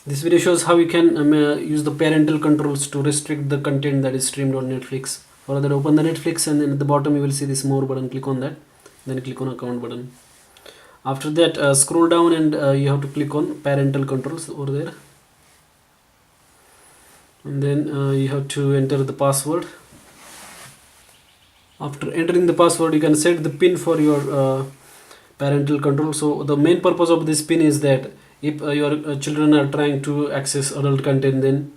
This video shows how you can use the parental controls to restrict the content that is streamed on Netflix. For that, open the Netflix, and then at the bottom you will see this more button. Click on that, then click on account button. After that, scroll down, and you have to click on parental controls over there, and then you have to enter the password. After entering the password, you can set the pin for your parental control. So the main purpose of this pin is that if your children are trying to access adult content, then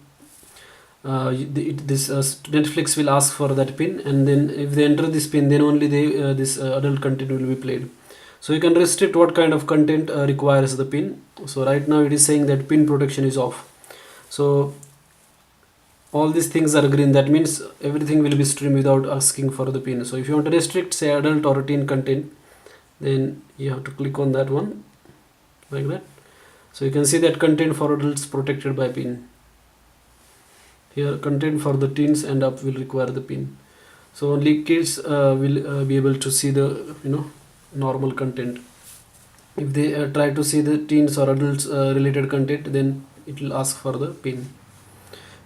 this Netflix will ask for that pin, and then if they enter this pin, then only this adult content will be played. So you can restrict what kind of content requires the pin. So right now it is saying that pin protection is off. So all these things are green, that means everything will be streamed without asking for the pin. So if you want to restrict, say, adult or teen content, then you have to click on that one like that. So you can see that content for adults protected by pin. Here content for the teens and up will require the pin. So only kids will be able to see the normal content. If they try to see the teens or adults related content, then it will ask for the pin.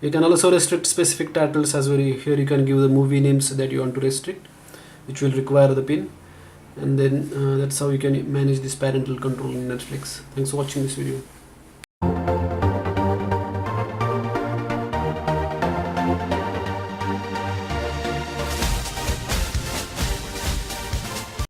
You can also restrict specific titles as well. Here you can give the movie names that you want to restrict, which will require the pin. And then that's how you can manage this parental control in Netflix. Thanks for watching this video.